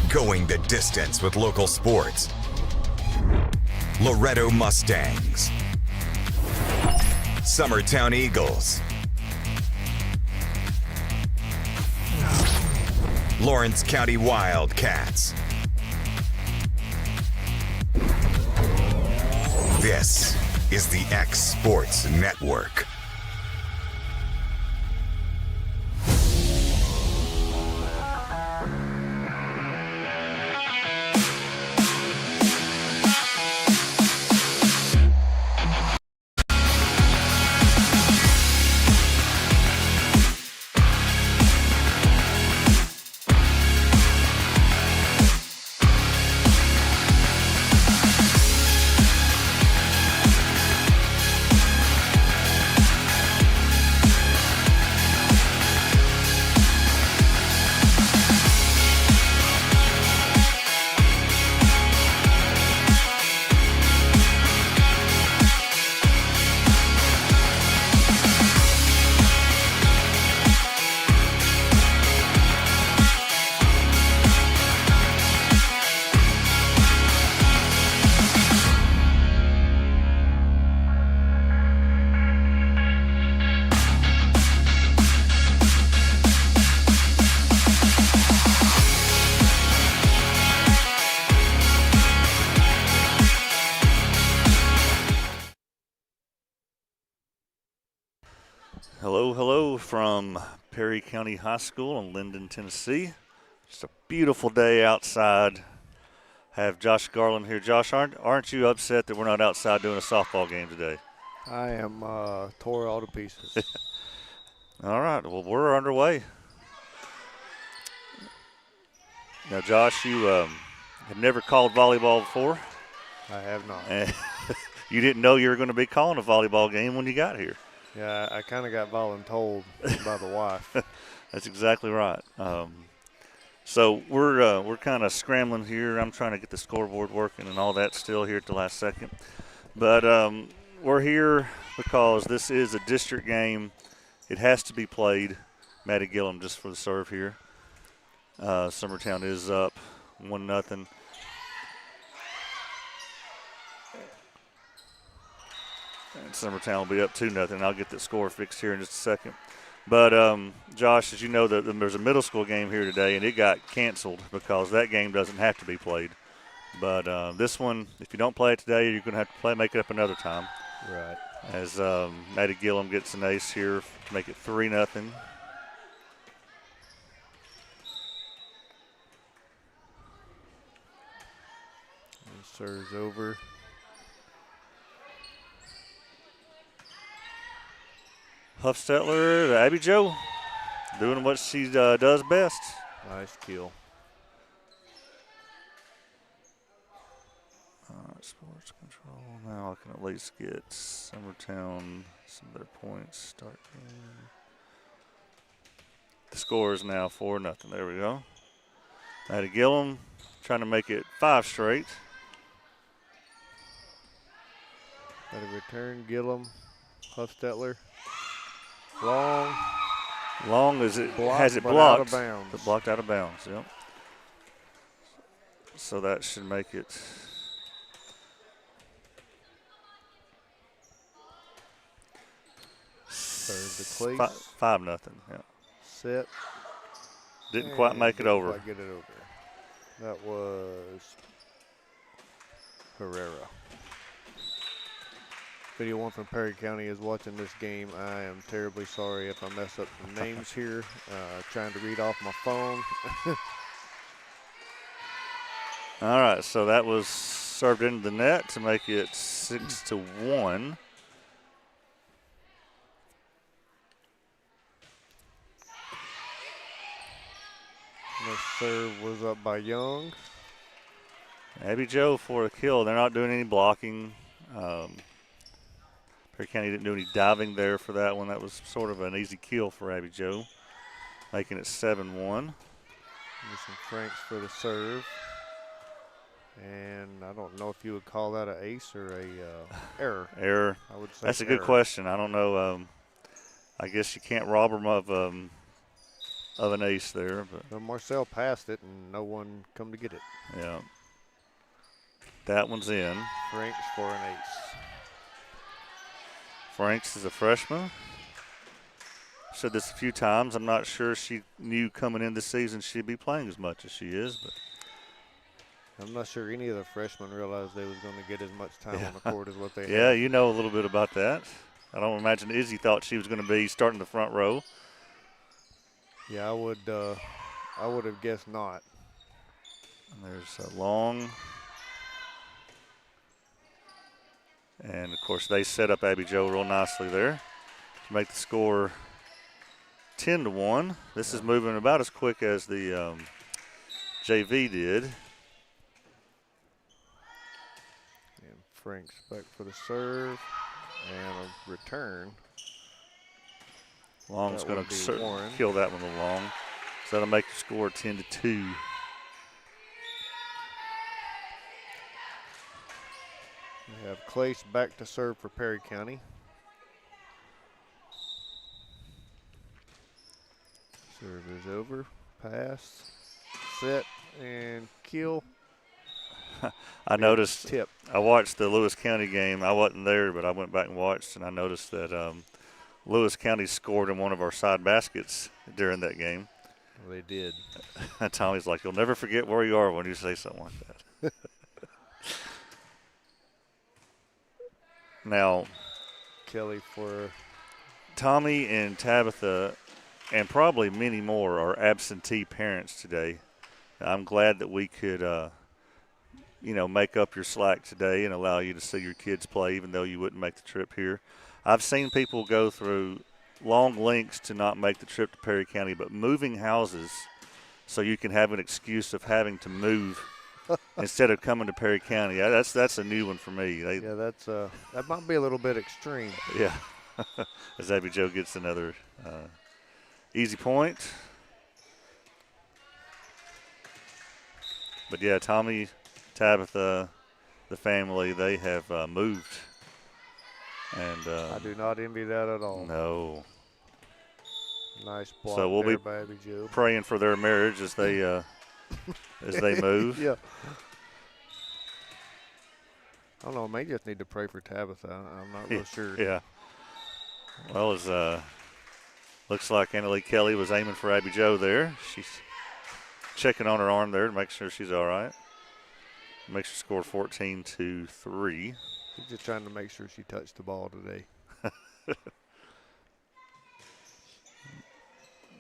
Going the distance with local sports. Loretto Mustangs. Summertown Eagles. Lawrence County Wildcats. This is the X Sports Network. Hello from Perry County High School in Linden, Tennessee. Just a beautiful day outside. Have Josh Garland here. Josh, aren't you upset that we're not outside doing a softball game today? I am tore all to pieces. All right, well, we're underway. Now, Josh, you have never called volleyball before. I have not. And you didn't know you were going to be calling a volleyball game when you got here. Yeah, I kind of got voluntold by the wife. That's exactly right. So we're kind of scrambling here. I'm trying to get the scoreboard working and all that still here at the last second. But we're here because this is a district game. It has to be played. Maddie Gillum just for the serve here. Summertown is up 1-0. And Summertown will be up 2-0. I'll get the score fixed here in just a second. But, Josh, as you know, there's a middle school game here today, and it got canceled because that game doesn't have to be played. But this one, if you don't play it today, you're going to have to make it up another time. Right. As Maddie Gillum gets an ace here to make it 3-0. Serves over. Huffstetler, Abby Jo, doing what she does best. Nice kill. Sports control. Now I can at least get Summertown some better points. Start game. The score is now 4-0. There we go. Maddie Gillum trying to make it 5 straight. Got a return, Gillum, Huffstetler. Long as it blocked, has it but blocked. out of bounds. But blocked out of bounds, yep. So that should make it serve the cleats. 5-0, yeah. Set. Didn't quite make it over. Didn't quite get it over. That was Herrera. If anyone from Perry County is watching this game, I am terribly sorry if I mess up the names here. Trying to read off my phone. All right, so that was served into the net to make it 6-1. The serve was up by Young. Abby Jo for a kill. They're not doing any blocking. Perry County didn't do any diving there for that one. That was sort of an easy kill for Abby Jo, making it 7-1. Missing Franks for the serve. And I don't know if you would call that an ace or a error. Error. I would say that's a good question. I don't know. I guess you can't rob them of of an ace there. But Well, Marcel passed it, and no one come to get it. yeah, that one's in. Franks for an ace. Franks is a freshman. Said this a few times. I'm not sure she knew coming in this season she'd be playing as much as she is, but I'm not sure any of the freshmen realized they was going to get as much time on the court as what they yeah, had. you know a little bit about that. I don't imagine Izzy thought she was going to be starting the front row. Yeah, I would have guessed not. And there's a long. And, of course, they set up Abby Jo real nicely there to make the score 10-1. This is moving about as quick as the JV did. And Franks back for the serve and a return. Long's That going would be to Warren. kill that one with Long. So that'll make the score 10-2. We have Clace back to serve for Perry County. Serve is over. Pass, set, and kill. I noticed, Tip. I watched the Lewis County game. I wasn't there, but I went back and watched, and I noticed that Lewis County scored in one of our side baskets during that game. Well, they did. Tommy's like, you'll never forget where you are when you say something like that. Now, Kelly for Tommy and Tabitha, and probably many more, are absentee parents today. I'm glad that we could, make up your slack today and allow you to see your kids play, even though you wouldn't make the trip here. I've seen people go through long lengths to not make the trip to Perry County, but moving houses so you can have an excuse of having to move instead of coming to Perry County. That's a new one for me. yeah, that's that might be a little bit extreme. Yeah. As Abby Jo gets another easy point. But, yeah, Tommy, Tabitha, the family, they have moved. And I do not envy that at all. no. Nice block So we'll there be by Abby Jo. praying for their marriage as they move. Yeah. I don't know. May just need to pray for Tabitha. I'm not real sure. Yeah. Well, as looks like Annalie Kelly was aiming for Abby Jo there. She's checking on her arm there to make sure she's all right. Makes her score 14-3. She's just trying to make sure she touched the ball today.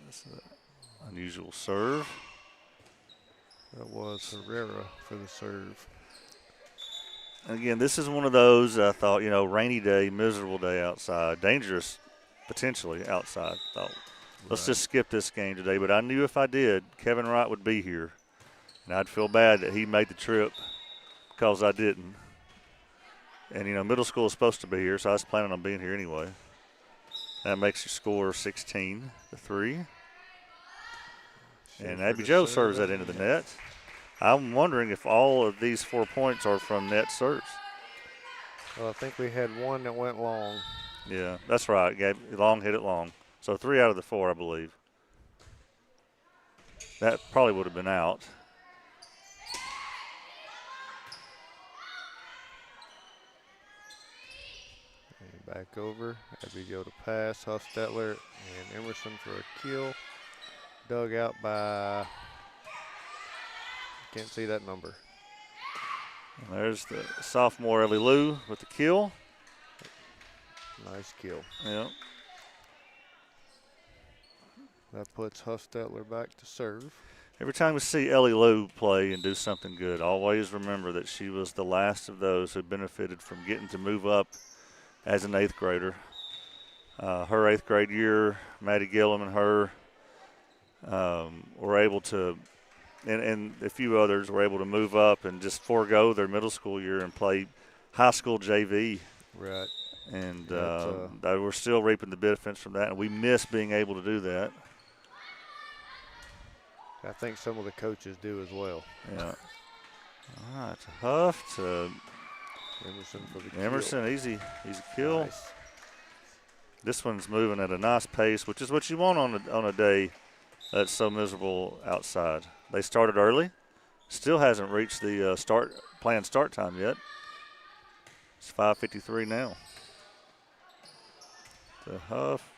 That's an unusual serve. That was Herrera for the serve. Again, this is one of those I thought, rainy day, miserable day outside, dangerous potentially outside. Thought, let's just skip this game today. But I knew if I did, Kevin Wright would be here. And I'd feel bad that he made the trip because I didn't. And, middle school is supposed to be here, so I was planning on being here anyway. That makes your score 16-3. And Abby Jo serves that into the net. I'm wondering if all of these 4 points are from net serves. Well, I think we had one that went long. Yeah, that's right. Long hit it long. So 3 out of the 4, I believe. That probably would have been out. And back over. Abby Jo to pass. Huffstetler and Emerson for a kill. Dug out by, can't see that number. And there's the sophomore Ellie Lou with the kill. Nice kill. Yeah. That puts Huffstetler back to serve. Every time we see Ellie Lou play and do something good, always remember that she was the last of those who benefited from getting to move up as an 8th grader. Her 8th grade year, Maddie Gillum and her were able to, and a few others were able to move up and just forego their middle school year and play high school JV. Right. And they were still reaping the benefits from that, and we miss being able to do that. I think some of the coaches do as well. Yeah. All right, Huff to Emerson for the kill. Emerson, easy kill. Nice. This one's moving at a nice pace, which is what you want on a day That's so miserable outside. They started early. Still hasn't reached the planned start time yet. It's 5:53 now. To Huff.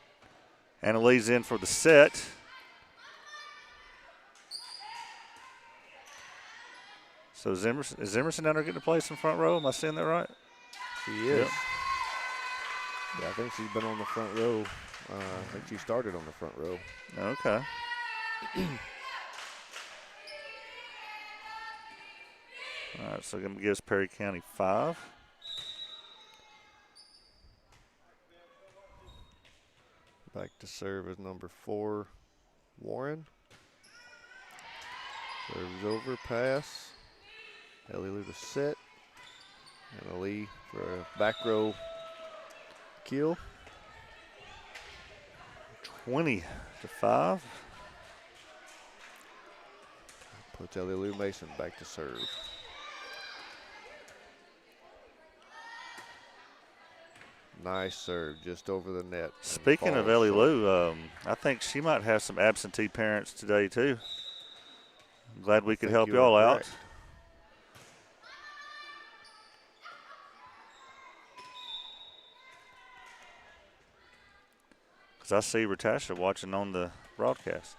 Annalise in for the set. So is Emerson down there getting to play some front row? Am I seeing that right? She is. Yep. Yeah, I think she's been on the front row. I think she started on the front row. Okay. All right, so going to give Perry County 5. Back to serve is number 4, Warren. Serves over, pass. Ellie Lou to set. And Ali for a back row kill. 20-5. Puts Ellie Lou Mason back to serve. Nice serve, just over the net. Speaking of Ellie Lou, I think she might have some absentee parents today too. I'm glad we could help y'all out. Because I see Ratasha watching on the broadcast.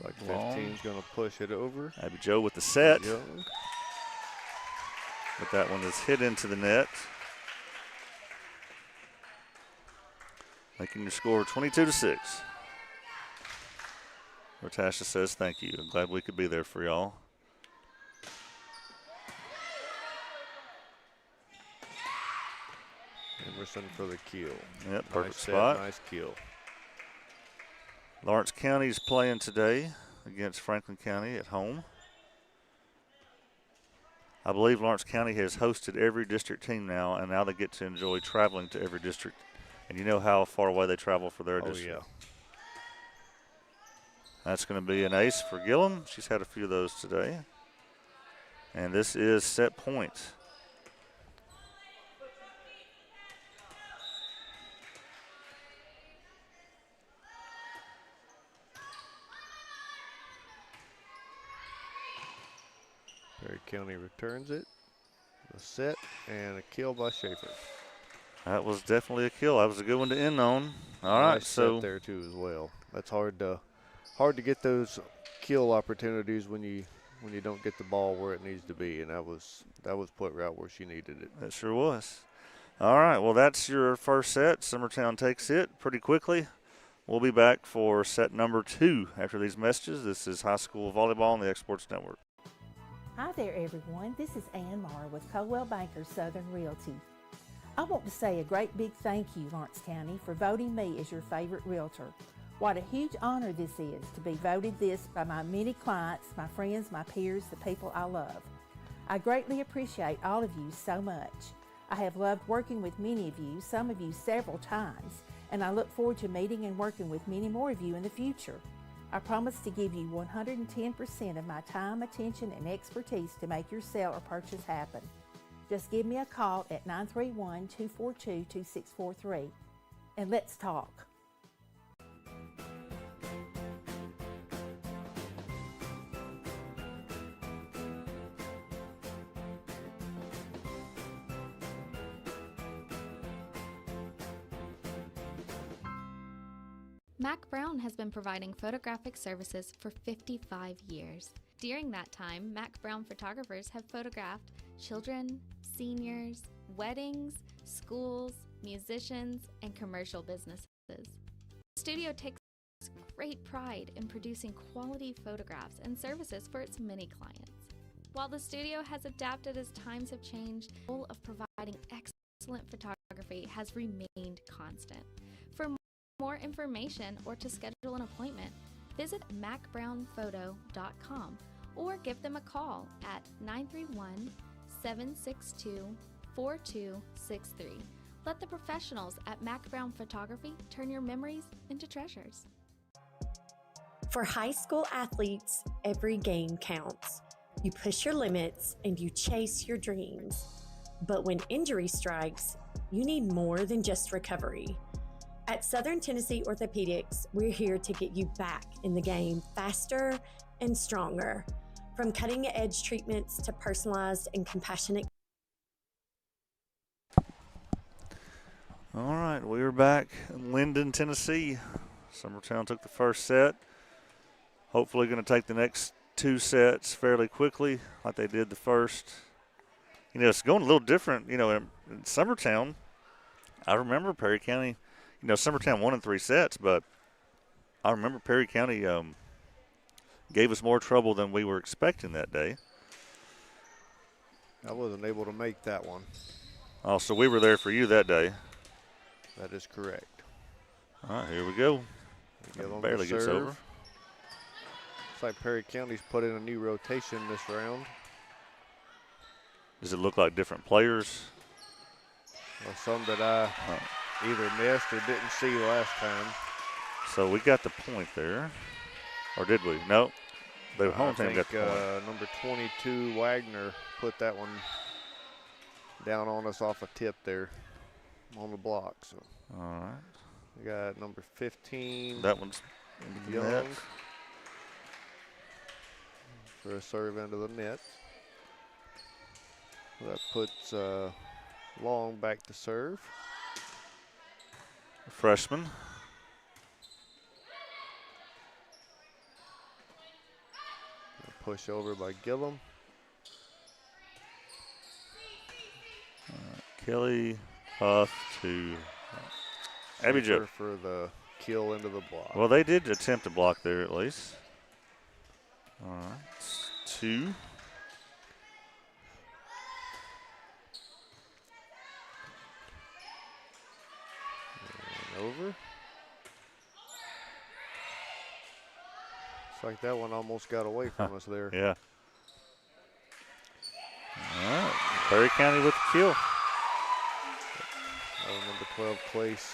Like 15's going to push it over. Abby Joe with the set. But that one is hit into the net. Making your score 22-6. Ratasha says thank you. I'm glad we could be there for y'all. Emerson for the kill. Yep, perfect nice spot. Set, nice kill. Lawrence County is playing today against Franklin County at home. I believe Lawrence County has hosted every district team now, and now they get to enjoy traveling to every district. And you know how far away they travel for their district. Yeah. That's going to be an ace for Gillum. She's had a few of those today. And this is set point. Perry County returns it. A set and a kill by Schaefer. That was definitely a kill. That was a good one to end on. All nice right, so set there too as well. That's hard to get those kill opportunities when you don't get the ball where it needs to be, and that was put right where she needed it. That sure was. All right, well, that's your first set. Summertown takes it pretty quickly. We'll be back for set number 2 after these messages. This is High School Volleyball on the Exports Network. Hi there, everyone. This is Ann Marr with Coldwell Banker Southern Realty. I want to say a great big thank you, Lawrence County, for voting me as your favorite realtor. What a huge honor this is to be voted this by my many clients, my friends, my peers, the people I love. I greatly appreciate all of you so much. I have loved working with many of you, some of you several times, and I look forward to meeting and working with many more of you in the future. I promise to give you 110% of my time, attention, and expertise to make your sale or purchase happen. Just give me a call at 931-242-2643, and let's talk. Mac Brown has been providing photographic services for 55 years. During that time, Mac Brown photographers have photographed children, seniors, weddings, schools, musicians, and commercial businesses. The studio takes great pride in producing quality photographs and services for its many clients. While the studio has adapted as times have changed, the goal of providing excellent photography has remained constant. For more information or to schedule an appointment, visit macbrownphoto.com or give them a call at 931-762-4263. Let the professionals at Mac Brown Photography turn your memories into treasures. For high school athletes, every game counts. You push your limits and you chase your dreams. But when injury strikes, you need more than just recovery. At Southern Tennessee Orthopedics, we're here to get you back in the game faster and stronger. From cutting-edge treatments to personalized and compassionate. All right, we are back in Linden, Tennessee. Summertown took the first set. Hopefully going to take the next 2 sets fairly quickly like they did the first. You know, it's going a little different. You know, in Summertown, I remember Perry County, you know, Summertown won in 3 sets, but I remember Perry County gave us more trouble than we were expecting that day. I wasn't able to make that one. Oh, so we were there for you that day. That is correct. All right, here we go. Gillum Barely to gets serve. over. Looks like Perry County's put in a new rotation this round. Does it look like different players? Well, some that I either missed or didn't see last time. So we got the point there. Or did we? No. The home team got the point. Number 22, Wagner, put that one down on us off a tip there on the block. So. All right. We got number 15. That one's into the net. Young for a serve into the net. That puts Long back to serve. Freshman. Push over by Gillum. Kelly Huff to Abby Jo for the kill into the block. Well, they did attempt to block there at least. All right, it's 2. And over. Looks like that one almost got away from us there. Yeah. All right, Perry County with the kill. Number 12, Place,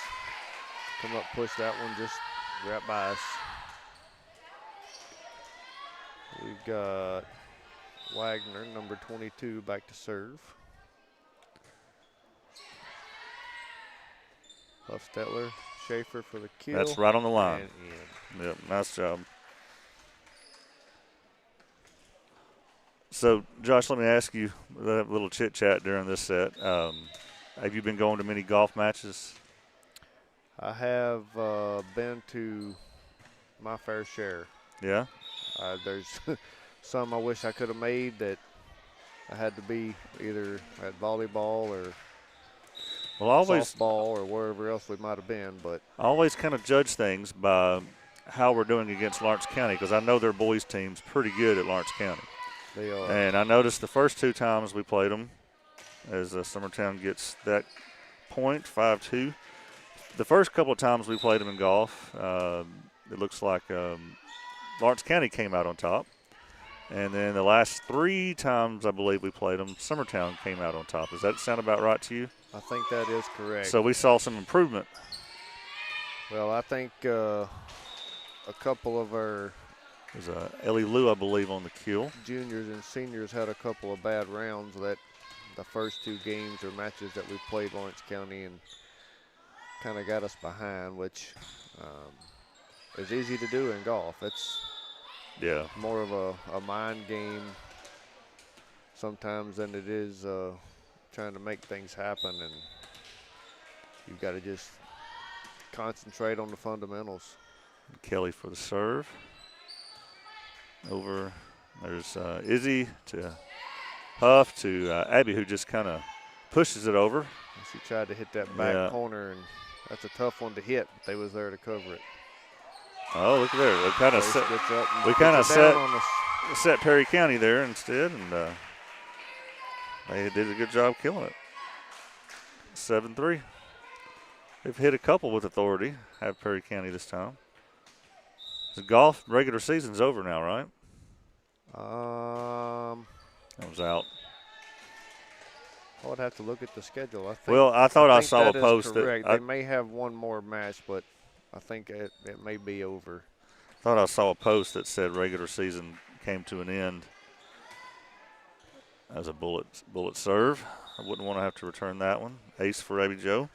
come up, push that one just right by us. We've got Wagner, number 22, back to serve. Huffstetler, Schaefer for the kill. That's right on the line. And in. Yep, nice job. So, Josh, let me ask you a little chit-chat during this set. Have you been going to many golf matches? I have been to my fair share. Yeah? There's some I wish I could have made that I had to be either at volleyball or softball or wherever else we might have been. But I always kind of judge things by how we're doing against Lawrence County because I know their boys' team's pretty good at Lawrence County. They are. And I noticed the first 2 times we played them, as Summertown gets that point, 5-2. The first couple of times we played them in golf, it looks like Lawrence County came out on top. And then the last 3 times I believe we played them, Summertown came out on top. Does that sound about right to you? I think that is correct. So we saw some improvement. Well, I think a couple of our There's Ellie Lou, I believe, on the kill. juniors and seniors had a couple of bad rounds that the first 2 games or matches that we played Lawrence County and kind of got us behind, which is easy to do in golf. It's more of a mind game sometimes than it is trying to make things happen, and you've got to just concentrate on the fundamentals. Kelly for the serve. Over, there's Izzy to Huff to Abby, who just kind of pushes it over. She tried to hit that back corner, and that's a tough one to hit, but they was there to cover it. Oh, look at there. We kind of set Perry County there instead, and they did a good job killing it. 7-3. They've hit a couple with authority, have Perry County this time. The golf regular season's over now, right? That was out. I would have to look at the schedule. I thought I saw a post that they may have one more match, but I think it may be over. I thought I saw a post that said regular season came to an end as a bullet serve. I wouldn't want to have to return that one. Ace for Abby Joe.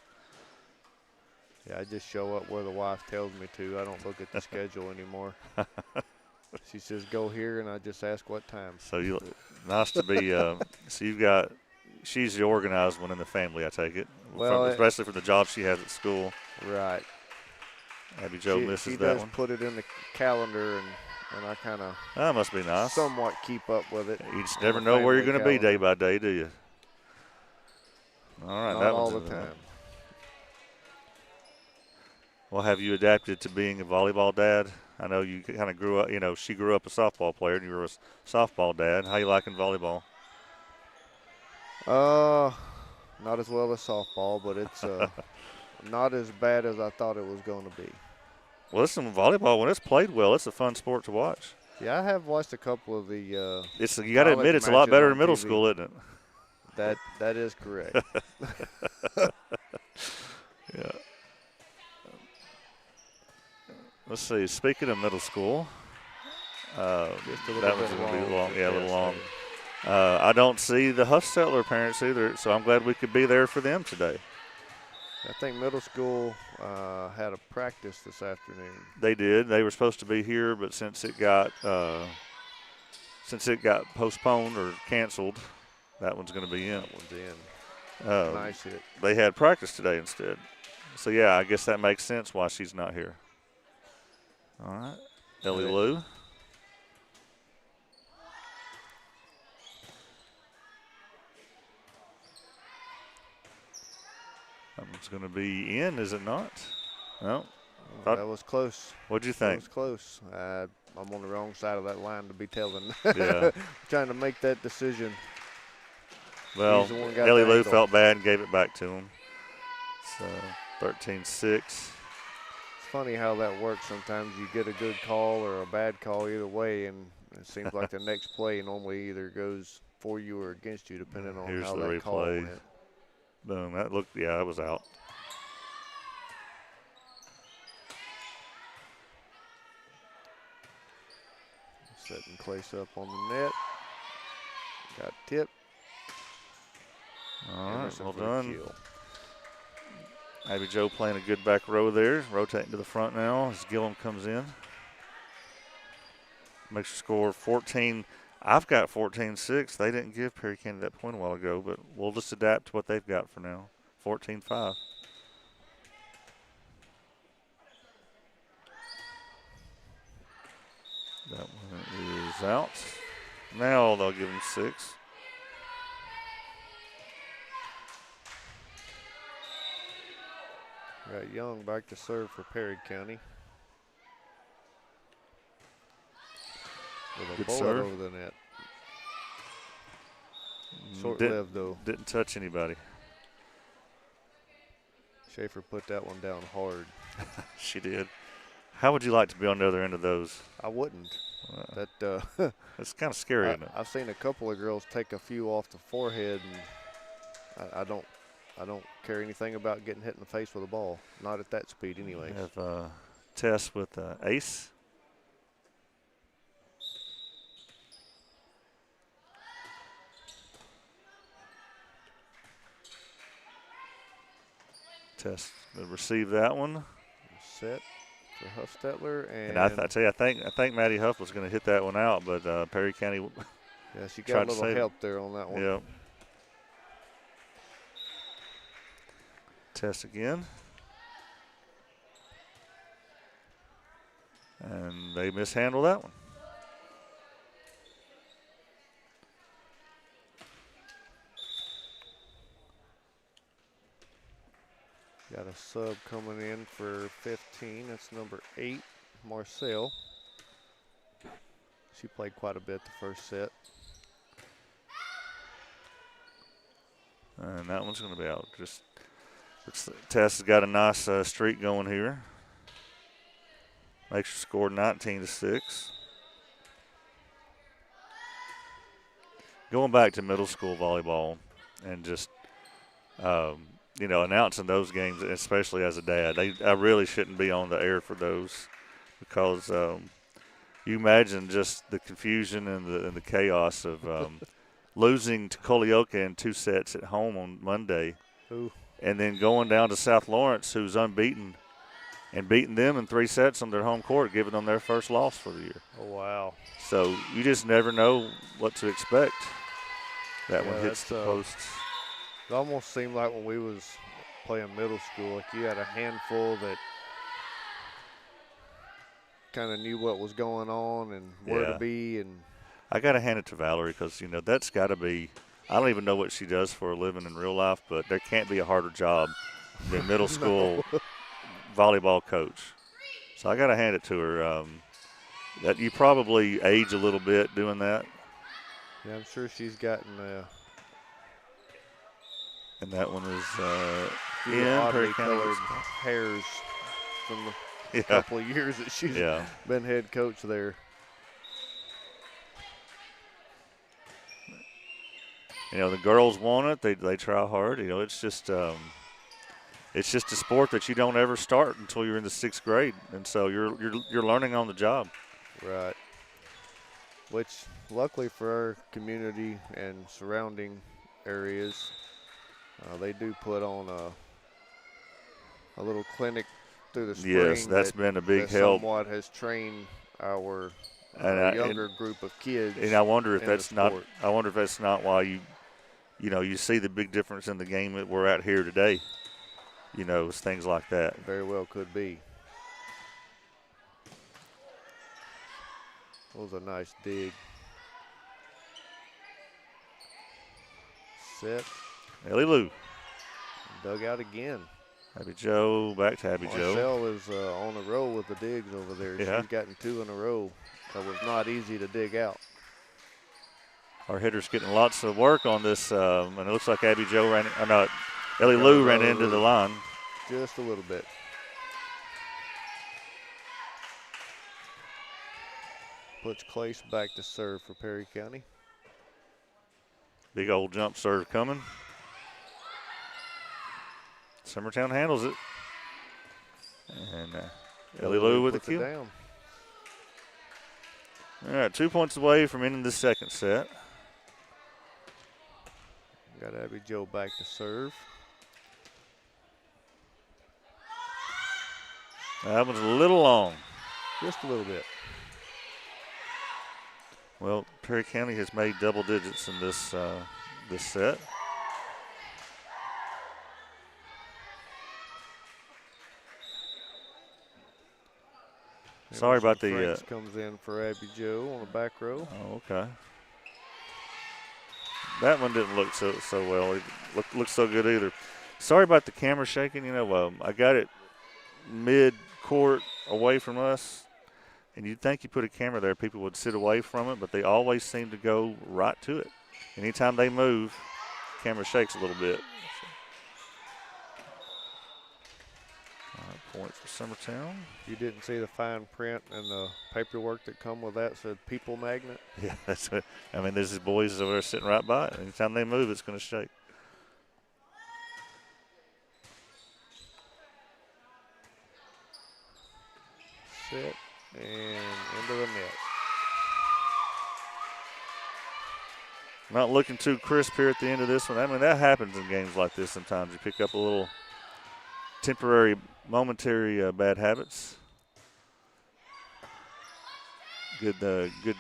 Yeah, I just show up where the wife tells me to. I don't look at the schedule anymore. She says go here, and I just ask what time. So nice to be. So she's the organized one in the family, I take it. Well, especially for the job she has at school. Right. Abby Joe misses she that does one. put it in the calendar, and I kind of That must be nice. somewhat keep up with it. You just never know where you're going to be day by day, do you? All right, Not that all one's the time. Well, have you adapted to being a volleyball dad? I know you kind of grew up, she grew up a softball player, and you were a softball dad. How you liking volleyball? Not as well as softball, but it's not as bad as I thought it was going to be. Well, listen, volleyball, when it's played well, it's a fun sport to watch. Yeah, I have watched a couple of the you got to admit, it's a lot better in middle school, isn't it? That is correct. Yeah. Let's see. Speaking of middle school, that one's going to be long. Yeah, a little long. I don't see the Huffstetler parents either, so I'm glad we could be there for them today. I think middle school had a practice this afternoon. They did. They were supposed to be here, but since it got postponed or canceled, that one's going to be in. That one's in. Nice hit. They had practice today instead. So, yeah, I guess that makes sense why she's not here. All right. Ellie Lou. That one's going to be in, is it not? No. That was close. What'd you think? That was close. I'm on the wrong side of that line to be telling. Yeah. Trying to make that decision. Well, Ellie Lou felt bad and gave it back to him. So, 13-6. It's funny how that works. Sometimes you get a good call or a bad call either way, and it seems like the next play normally either goes for you or against you, depending on how that replay. call went. Boom. That was out. Setting Clace up on the net. Got tipped. All right, well done. Abby Joe playing a good back row there. Rotating to the front now as Gillum comes in. Makes her score 14. I've got 14-6. They didn't give Perry County that point a while ago, but we'll just adapt to what they've got for now. 14-5. That one is out. Now they'll give him 6. Got Young back to serve for Perry County. With a Good bullet serve. over the net. Short-lived, though. Didn't touch anybody. Schaefer put that one down hard. She did. How would you like to be on the other end of those? I wouldn't. It's kind of scary, isn't it? I've seen a couple of girls take a few off the forehead, and I don't care anything about getting hit in the face with a ball. Not at that speed, anyway. We have Tess with ace. Tess will receive that one. Set for Huffstetler, and I tell you, I think Maddie Huff was going to hit that one out, but Perry County. Yeah, she got a little help there on that one. Yep. Test again. And they mishandle that one. Got a sub coming in for 15. That's number 8, Marcel. She played quite a bit the first set. And that one's going to be out. Tess has got a nice streak going here. Makes her score 19-6. Going back to middle school volleyball and just, announcing those games, especially as a dad, I really shouldn't be on the air for those because you imagine just the confusion and the chaos of losing to Colioca in 2 sets at home on Monday, Ooh. and then going down to South Lawrence, who's unbeaten, and beating them in 3 sets on their home court, giving them their first loss for the year. Oh, wow. So you just never know what to expect. That one hits the that's, posts. It almost seemed like when we was playing middle school, like you had a handful that kind of knew what was going on and where to be. And I got to hand it to Valerie because, that's got to be – I don't even know what she does for a living in real life, but there can't be a harder job than middle school volleyball coach. So I got to hand it to her. That you probably age a little bit doing that. Yeah, I'm sure she's gotten and that one is few oddly colored hairs from the couple of years that she's been head coach there. The girls want it. They try hard. It's just a sport that you don't ever start until you're in the 6th grade, and so you're learning on the job. Right. Which, luckily for our community and surrounding areas, they do put on a little clinic through the spring. Yes, that's been a big help. Somewhat has trained our younger group of kids. And I wonder if that's not. sport. I wonder if that's not why you see the big difference in the game that we're at here today. It's things like that. Very well could be. That was a nice dig. Set. Ellie Lou. Dug out again. Abby Joe, back to Abby Joe. Marcelle is on a roll with the digs over there. Yeah. She's gotten 2 in a row. That was not easy to dig out. Our hitter's getting lots of work on this, and it looks like Abby Joe Ellie Lou ran into the line. Just a little bit. Puts Clace back to serve for Perry County. Big old jump serve coming. Summertown handles it. And Ellie Lou with the kill. Down. All right, 2 points away from ending the 2nd set. Got Abby Joe back to serve. That one's a little long. Just a little bit. Well, Perry County has made double digits in this this set. Sorry about the. Franks comes in for Abby Joe on the back row. Oh, okay. That one didn't look so well. It looked so good either. Sorry about the camera shaking. I got it mid-court away from us, and you'd think you put a camera there, people would sit away from it, but they always seem to go right to it. Anytime they move, the camera shakes a little bit. All right, point for Summertown. You didn't see the fine print and the paperwork that come with that said people magnet? Yeah, that's what. There's these boys over there sitting right by it. Anytime they move, it's going to shake. Set and into the net. Not looking too crisp here at the end of this one. That happens in games like this sometimes. You pick up a little temporary, momentary bad habits. Good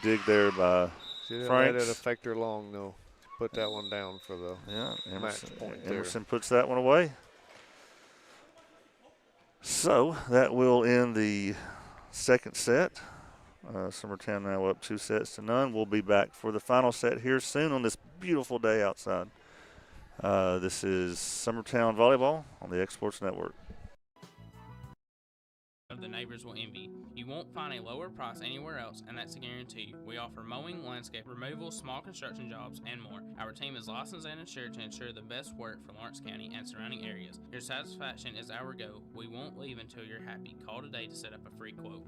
dig there by She didn't Franks. let it affect her long, though. Put that one down for the match point there. Emerson puts that one away. So that will end the 2nd set. Summertown now up 2-0. We'll be back for the final set here soon on this beautiful day outside. This is Summertown Volleyball on the X Sports Network. The neighbors will envy. You won't find a lower price anywhere else, and that's a guarantee. We offer mowing, landscape removal, small construction jobs, and more. Our team is licensed and insured to ensure the best work for Lawrence County and surrounding areas. Your satisfaction is our goal. We won't leave until you're happy. Call today to set up a free quote.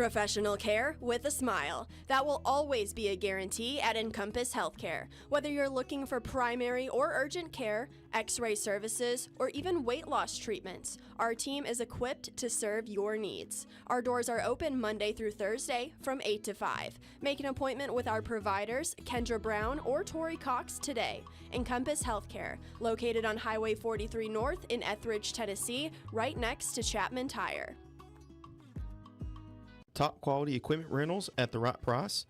Professional care with a smile. That will always be a guarantee at Encompass Healthcare. Whether you're looking for primary or urgent care, x-ray services, or even weight loss treatments, our team is equipped to serve your needs. Our doors are open Monday through Thursday from 8 to 5. Make an appointment with our providers, Kendra Brown or Tori Cox, today. Encompass Healthcare, located on Highway 43 North in Etheridge, Tennessee, right next to Chapman Tire. Top quality equipment rentals at the right price.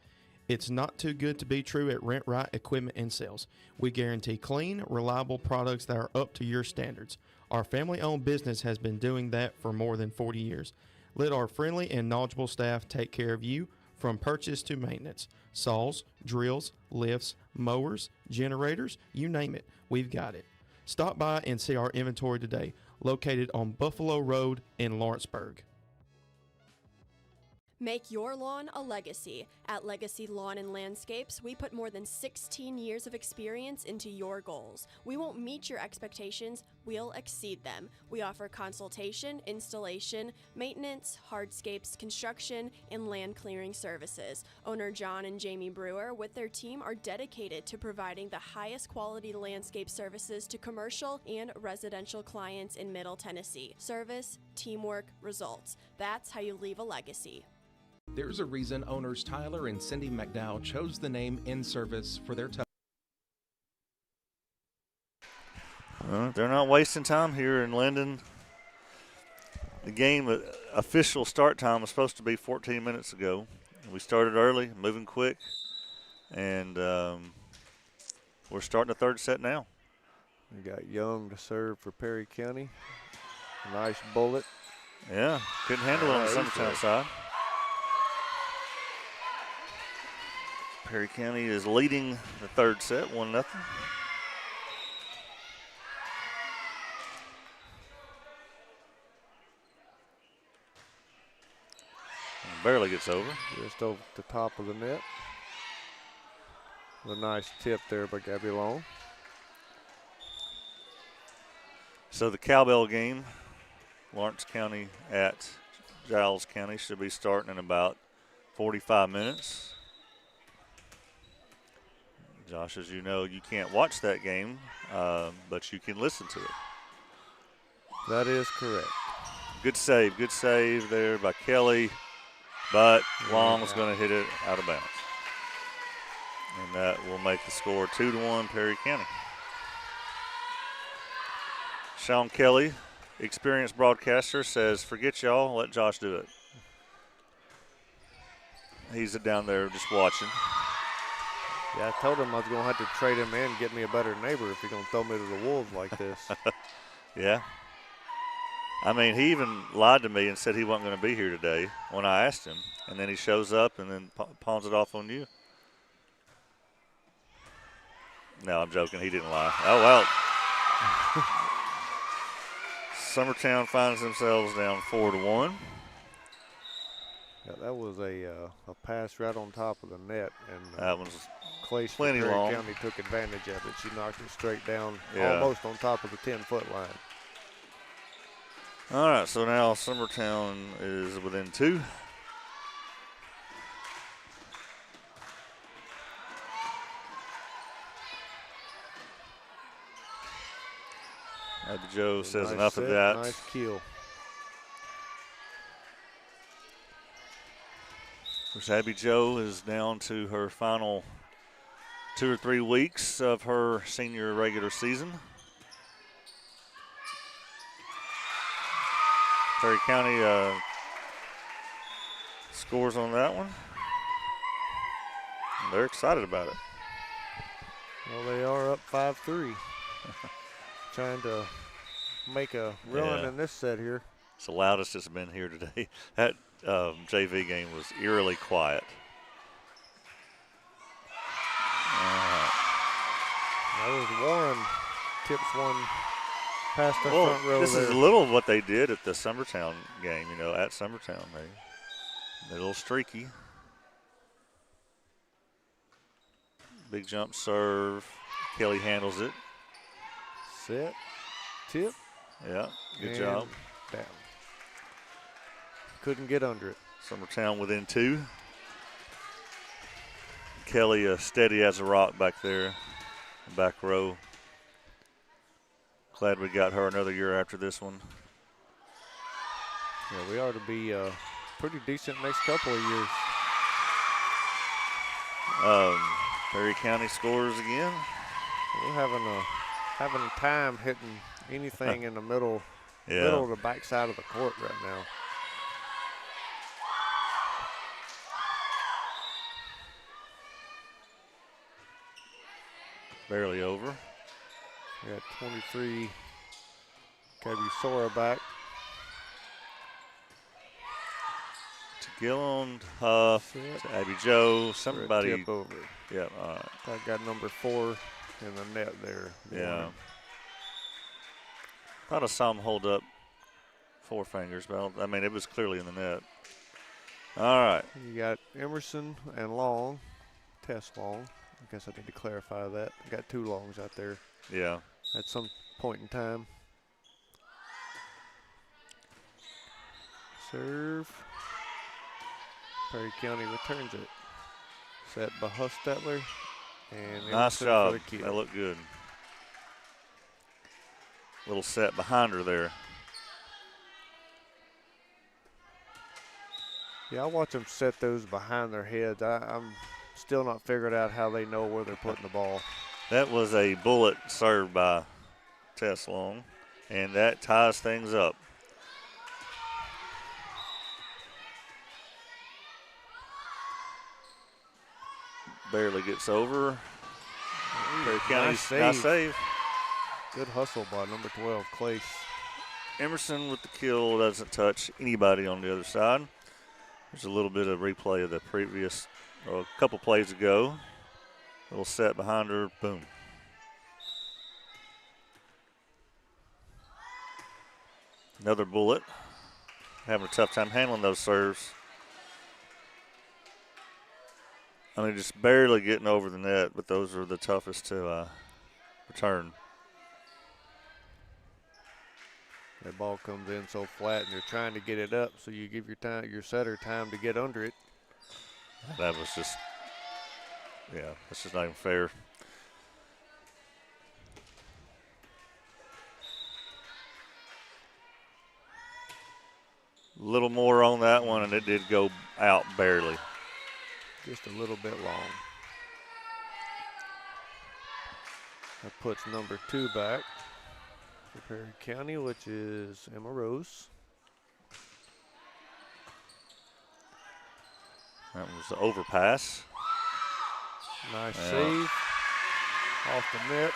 It's not too good to be true at Rent Right Equipment and Sales. We guarantee clean, reliable products that are up to your standards. Our family-owned business has been doing that for more than 40 years. Let our friendly and knowledgeable staff take care of you from purchase to maintenance. Saws, drills, lifts, mowers, generators, you name it, we've got it. Stop by and see our inventory today, located on Buffalo Road in Lawrenceburg. Make your lawn a legacy. At Legacy Lawn and Landscapes, we put more than 16 years of experience into your goals. We won't meet your expectations, we'll exceed them. We offer consultation, installation, maintenance, hardscapes, construction, and land clearing services. Owner John and Jamie Brewer with their team are dedicated to providing the highest quality landscape services to commercial and residential clients in Middle Tennessee. Service, teamwork, results. That's how you leave a legacy. There's a reason owners Tyler and Cindy McDowell chose the name In Service for their They're not wasting time here in Linden. The game official start time was supposed to be 14 minutes ago. We started early, moving quick, and we're starting the third set now. We got Young to serve for Perry County. Nice bullet. Yeah, couldn't handle it on the Summertown side. Perry County is leading the third set, 1-0. Barely gets over. Just over the top of the net. A nice tip there by Gabby Long. So the cowbell game, Lawrence County at Giles County, should be starting in about 45 minutes. Josh, as you know, you can't watch that game, but you can listen to it. That is correct. Good save there by Kelly, but Long's going to hit it out of bounds. And that will make the score 2-1 Perry County. Sean Kelly, experienced broadcaster, says, forget y'all, let Josh do it. He's down there just watching. Yeah, I told him I was going to have to trade him in and get me a better neighbor if he's going to throw me to the wolves like this. Yeah. I mean, he even lied to me and said he wasn't going to be here today when I asked him. And then he shows up and then pawns it off on you. No, I'm joking. He didn't lie. Oh, well. Summertown finds themselves down 4-1. Yeah, that was a pass right on top of the net. And that was Clayson plenty long. County took advantage of it. She knocked it straight down, yeah, almost on top of the 10-foot line. All right, so now Summertown is within 2. Abby Joe says nice enough set, of that. Nice kill. Of course, Abby Joe is down to her final 2 or 3 weeks of her senior regular season. Perry County scores on that one. And they're excited about it. Well, they are up 5-3. Trying to make a run in this set here. It's the loudest it's been here today. That JV game was eerily quiet. That was Warren tips one past the front row. This there. is a little of what they did at the Summertown game, you know, at Summertown. They're a little streaky. Big jump serve. Kelly handles it. Set, tip. Yeah, good and job. Down. Couldn't get under it. Summertown within 2. Kelly steady as a rock back there, back row. Glad we got her another year after this one. Yeah, we ought to be pretty decent next couple of years. Perry County scores again. We're having a time hitting anything in the middle of the backside of the court right now. Barely over. We got 23 Cabusora back. To Gilland, Huff, to Abby Joe, somebody. Tip over. Yeah, all right. I got number 4 in the net there. Yeah. Thought I saw him hold up 4 fingers, but I mean, it was clearly in the net. All right. You got Emerson and Long, Tess Long. I guess I need to clarify that. I got 2 Longs out there. Yeah. At some point in time. Serve. Perry County returns it. Set by Hustetler. And Nice Emerson job. for the kill. That looked good. Little set behind her there. Yeah, I watch them set those behind their heads. I'm still not figured out how they know where they're putting the ball. That was a bullet served by Tess Long, and that ties things up. Barely gets over. Perry County's nice save. Good hustle by number 12, Clace. Emerson with the kill, doesn't touch anybody on the other side. There's a little bit of replay of the previous, a couple plays ago. Little set behind her, boom. Another bullet. Having a tough time handling those serves. I mean, just barely getting over the net, but those are the toughest to return. That ball comes in so flat, and you're trying to get it up, so you give your setter time to get under it. That was just, yeah, that's just not even fair. A little more on that one, and it did go out barely. Just a little bit long. That puts number 2 back for Perry County, which is Emma Rose. That was the overpass. Nice save off the net.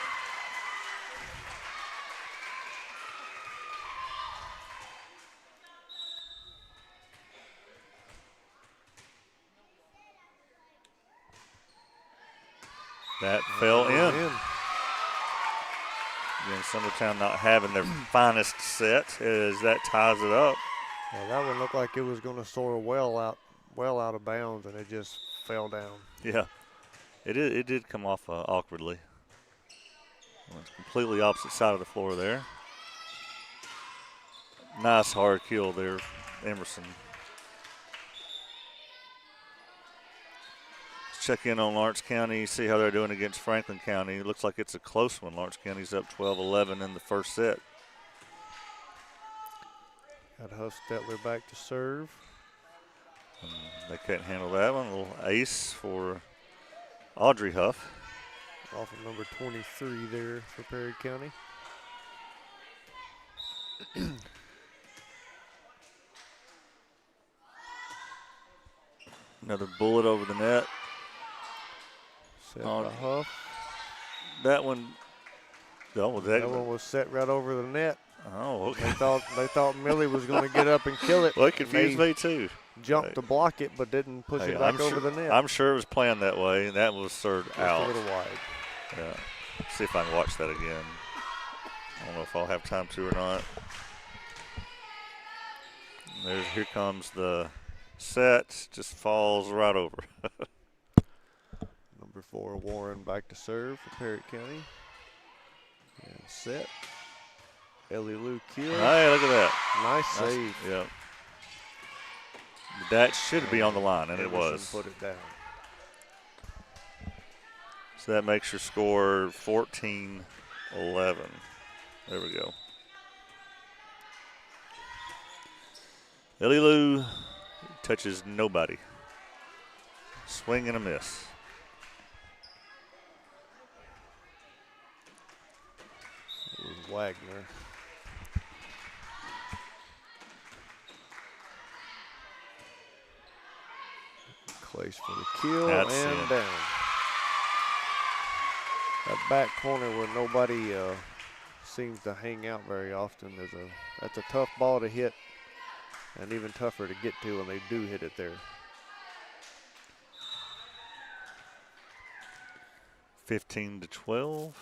That fell in. Again, Summertown not having their finest set as that ties it up. Yeah, that one looked like it was going to soar well out of bounds, and it just fell down. Yeah, it did come off awkwardly. It's completely opposite side of the floor there. Nice hard kill there, Emerson. Check in on Lawrence County, see how they're doing against Franklin County. It looks like it's a close one. Lawrence County's up 12-11 in the first set. Got Hustetler back to serve. They couldn't handle that one. A little ace for Audrey Huff. Off of number 23 there for Perry County. Another bullet over the net. Set by Huff. That one. Oh, that one was set right over the net. Oh, okay. They thought Millie was going to get up and kill it. Well, it confused me too. Jumped to block it, but didn't push it back over the net. I'm sure it was planned that way, and that was served out. Just a little wide. Yeah. See if I can watch that again. I don't know if I'll have time to or not. Here comes the set. Just falls right over. Number 4, Warren back to serve for Perry County. And set. Ellie Lou kill. Hey, look at that. Nice save. Yep. That should be on the line, and it Emerson was. put it down. So that makes your score 14-11. There we go. Lily Lou touches nobody. Swing and a miss. It was Wagner. Place for the kill. That's and it. down. That back corner where nobody seems to hang out very often that's a tough ball to hit, and even tougher to get to when they do hit it there. 15-12.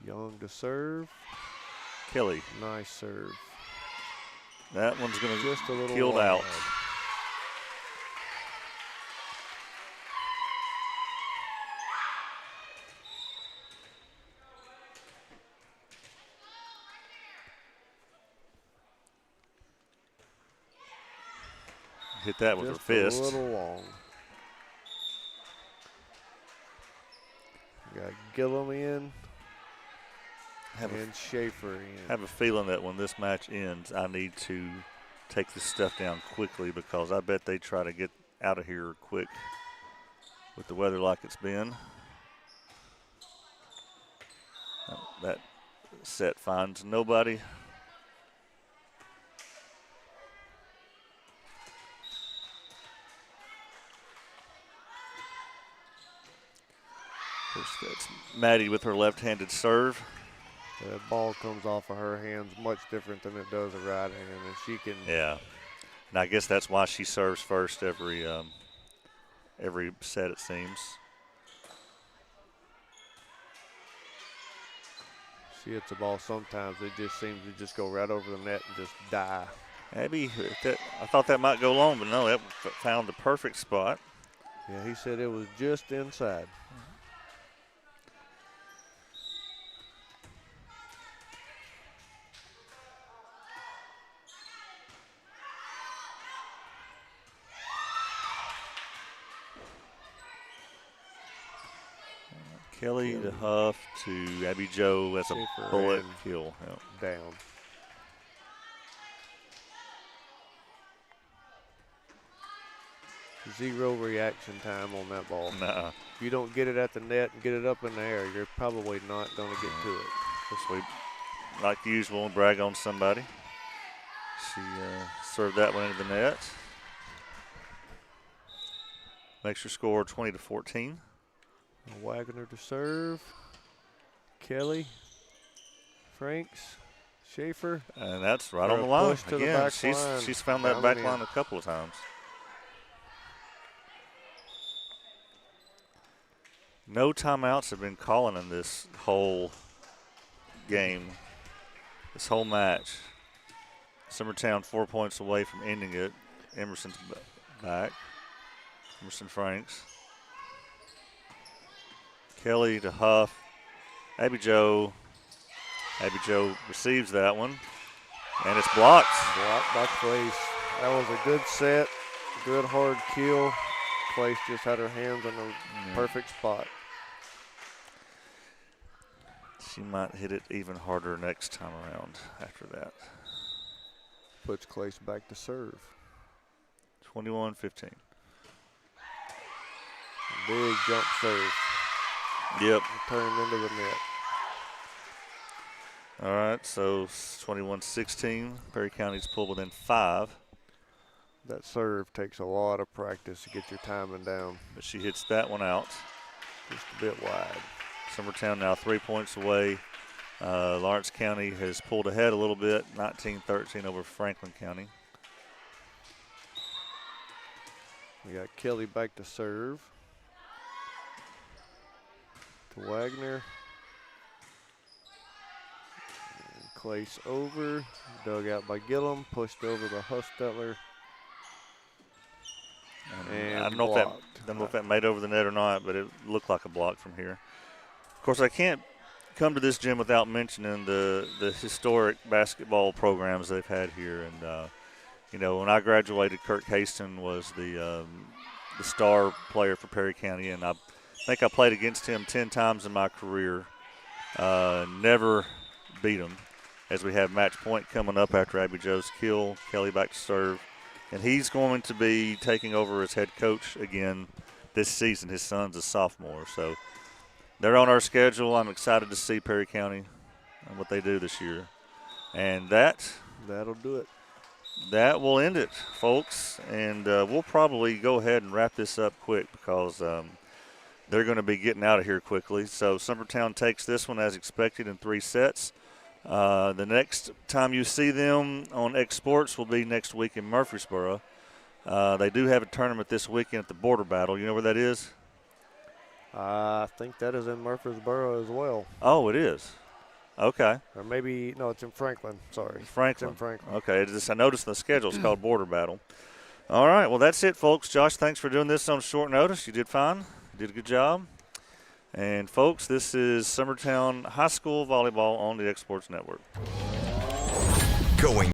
Young to serve. Kelly. Nice serve. That one's going to Just a little killed wide. out. Hit that with her Just fist. a little long. Got Gillum in and Schaefer in. I have a feeling that when this match ends, I need to take this stuff down quickly because I bet they try to get out of here quick with the weather like it's been. That set finds nobody. That's Maddie with her left-handed serve. That ball comes off of her hands much different than it does a right hand, and she can. Yeah, and I guess that's why she serves first every set, it seems. She hits the ball sometimes. It just seems to just go right over the net and just die. Abby, I thought that might go long, but no, that found the perfect spot. Yeah, he said it was just inside. Kelly to Huff to Abby Joe as a Schaefer bullet and kill. Yep. Down. Zero reaction time on that ball. Nuh-uh. If you don't get it at the net and get it up in the air, you're probably not going to get to it. Guess we, like usual, brag on somebody. She served that one into the net. Makes your score 20-14. Wagner to serve. Kelly. Franks. Schaefer. And that's right For on a the line. push to the Again, back she's line. found that Down back and line in. a couple of times. No timeouts have been calling in this whole game, this whole match. Summertown 4 points away from ending it. Emerson's back. Emerson Franks. Kelly to Huff. Abby Joe. Abby Joe receives that one, and it's blocked. Blocked by Clace. That was a good set, good hard kill. Clace just had her hands on the perfect spot. She might hit it even harder next time around after that. Puts Clace back to serve. 21-15. Big jump serve. Yep. Turned into the net. All right, so 21-16. Perry County's pulled within 5. That serve takes a lot of practice to get your timing down. But she hits that one out. Just a bit wide. Summertown now 3 points away. Lawrence County has pulled ahead a little bit, 19-13 over Franklin County. We got Kelly back to serve. To Wagner. And Clace over. Dug out by Gillum. Pushed over to Hustetler. And I don't know if that made over the net or not, but it looked like a block from here. Of course, I can't come to this gym without mentioning the historic basketball programs they've had here. And when I graduated, Kirk Haston was the star player for Perry County, and I think I played against him 10 times in my career. Never beat him, as we have match point coming up after Abby Joe's kill. Kelly back to serve. And he's going to be taking over as head coach again this season. His son's a sophomore. So they're on our schedule. I'm excited to see Perry County and what they do this year. And that'll do it. That will end it, folks. And we'll probably go ahead and wrap this up quick because they're going to be getting out of here quickly. So Summertown takes this one as expected in 3 sets. The next time you see them on X Sports will be next week in Murfreesboro. They do have a tournament this weekend at the Border Battle. You know where that is? I think that is in Murfreesboro as well. Oh, it is. Okay. Or maybe, no, it's in Franklin. Sorry. Franklin. It's in Franklin. Okay. I noticed the schedule is called Border Battle. All right. Well, that's it, folks. Josh, thanks for doing this on short notice. You did fine. You did a good job. And, folks, this is Summertown High School Volleyball on the X Sports Network. Going